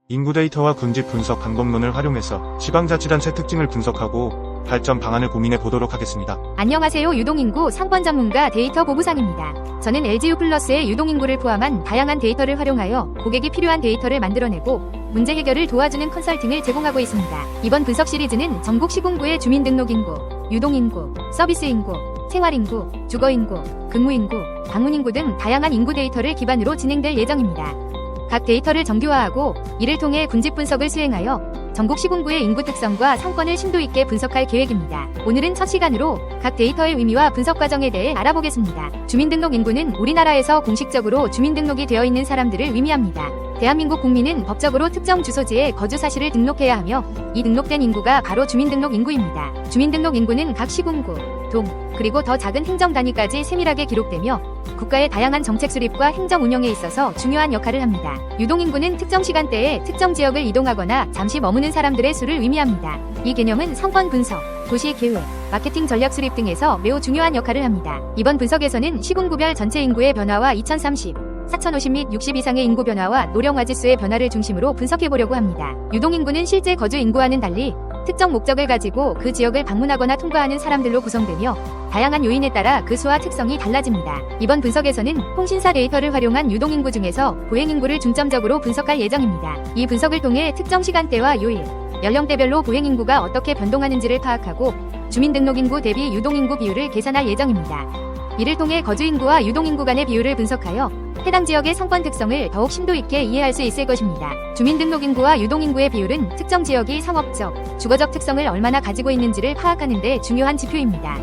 인구 데이터와 군집 분석 방법론을 활용해서 지방자치단체 특징을 분석하고 발전 방안을 고민해 보도록 하겠습니다. 안녕하세요. 유동인구 상권 전문가 데이터 보부상입니다. 저는 LGU+의 유동인구를 포함한 다양한 데이터를 활용하여 고객이 필요한 데이터를 만들어내고 문제 해결을 도와주는 컨설팅을 제공하고 있습니다. 이번 분석 시리즈는 전국 시군구의 주민등록인구, 유동인구, 서비스인구, 생활인구, 주거인구, 근무인구, 방문인구 등 다양한 인구 데이터를 기반으로 진행될 예정입니다. 각 데이터를 정규화하고 이를 통해 군집 분석을 수행하여 전국 시군구의 인구 특성과 상권을 심도 있게 분석할 계획입니다. 오늘은 첫 시간으로 각 데이터의 의미와 분석 과정에 대해 알아보겠습니다. 주민등록 인구는 우리나라에서 공식적으로 주민등록이 되어 있는 사람들을 의미합니다. 대한민국 국민은 법적으로 특정 주소지에 거주 사실을 등록해야 하며 이 등록된 인구가 바로 주민등록 인구입니다. 주민등록 인구는 각 시군구, 동, 그리고 더 작은 행정 단위까지 세밀하게 기록되며 국가의 다양한 정책 수립과 행정 운영에 있어서 중요한 역할을 합니다. 유동인구는 특정 시간대에 특정 지역을 이동하거나 잠시 머무는 사람들의 수를 의미합니다. 이 개념은 상권 분석, 도시 계획, 마케팅 전략 수립 등에서 매우 중요한 역할을 합니다. 이번 분석에서는 시군구별 전체 인구의 변화와 2030, 4050 및 60 이상의 인구 변화와 노령화지수의 변화를 중심으로 분석해보려고 합니다. 유동인구는 실제 거주 인구와는 달리 특정 목적을 가지고 그 지역을 방문하거나 통과하는 사람들로 구성되며 다양한 요인에 따라 그 수와 특성이 달라집니다. 이번 분석에서는 통신사 데이터를 활용한 유동인구 중에서 보행인구를 중점적으로 분석할 예정입니다. 이 분석을 통해 특정 시간대와 요일, 연령대별로 보행인구가 어떻게 변동하는지를 파악하고 주민등록인구 대비 유동인구 비율을 계산할 예정입니다. 이를 통해 거주인구와 유동인구 간의 비율을 분석하여 해당 지역의 상권 특성을 더욱 심도 있게 이해할 수 있을 것입니다. 주민등록인구와 유동인구의 비율은 특정 지역이 상업적, 주거적 특성을 얼마나 가지고 있는지를 파악하는 데 중요한 지표입니다.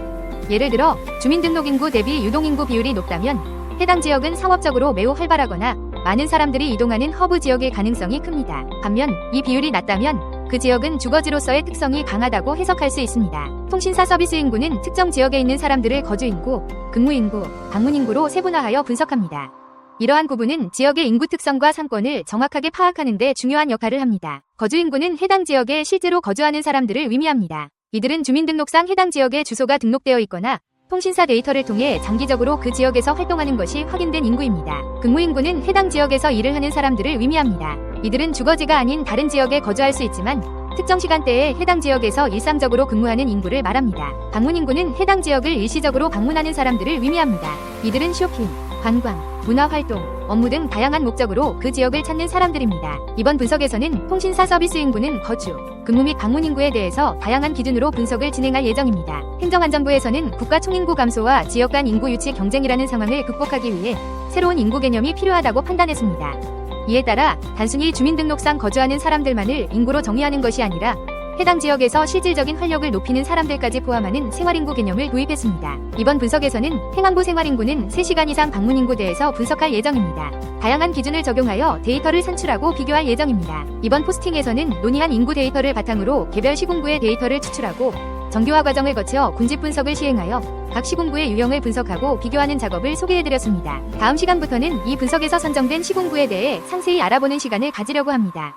예를 들어 주민등록인구 대비 유동인구 비율이 높다면 해당 지역은 상업적으로 매우 활발하거나 많은 사람들이 이동하는 허브 지역일 가능성이 큽니다. 반면 이 비율이 낮다면 그 지역은 주거지로서의 특성이 강하다고 해석할 수 있습니다. 통신사 서비스 인구는 특정 지역에 있는 사람들을 거주인구, 근무인구, 방문인구로 세분화하여 분석합니다. 이러한 구분은 지역의 인구 특성과 상권을 정확하게 파악하는 데 중요한 역할을 합니다. 거주인구는 해당 지역에 실제로 거주하는 사람들을 의미합니다. 이들은 주민등록상 해당 지역에 주소가 등록되어 있거나 통신사 데이터를 통해 장기적으로 그 지역에서 활동하는 것이 확인된 인구입니다. 근무인구는 해당 지역에서 일을 하는 사람들을 의미합니다. 이들은 주거지가 아닌 다른 지역에 거주할 수 있지만 특정 시간대에 해당 지역에서 일상적으로 근무하는 인구를 말합니다. 방문인구는 해당 지역을 일시적으로 방문하는 사람들을 의미합니다. 이들은 쇼핑, 관광, 문화활동, 업무 등 다양한 목적으로 그 지역을 찾는 사람들입니다. 이번 분석에서는 통신사 서비스 인구는 거주, 근무 및 방문 인구에 대해서 다양한 기준으로 분석을 진행할 예정입니다. 행정안전부에서는 국가 총인구 감소와 지역 간 인구 유치 경쟁이라는 상황을 극복하기 위해 새로운 인구 개념이 필요하다고 판단했습니다. 이에 따라 단순히 주민등록상 거주하는 사람들만을 인구로 정의하는 것이 아니라 해당 지역에서 실질적인 활력을 높이는 사람들까지 포함하는 생활인구 개념을 도입했습니다. 이번 분석에서는 행안부 생활인구는 3시간 이상 방문인구 대에서 분석할 예정입니다. 다양한 기준을 적용하여 데이터를 산출하고 비교할 예정입니다. 이번 포스팅에서는 논의한 인구 데이터를 바탕으로 개별 시군구의 데이터를 추출하고 정교화 과정을 거쳐 군집 분석을 시행하여 각 시군구의 유형을 분석하고 비교하는 작업을 소개해드렸습니다. 다음 시간부터는 이 분석에서 선정된 시군구에 대해 상세히 알아보는 시간을 가지려고 합니다.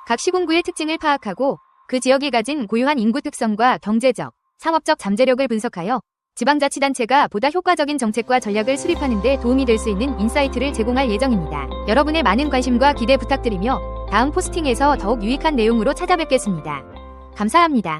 각 시군구의 특징을 파악하고 그 지역이 가진 고유한 인구 특성과 경제적, 상업적 잠재력을 분석하여 지방자치단체가 보다 효과적인 정책과 전략을 수립하는 데 도움이 될 수 있는 인사이트를 제공할 예정입니다. 여러분의 많은 관심과 기대 부탁드리며 다음 포스팅에서 더욱 유익한 내용으로 찾아뵙겠습니다. 감사합니다.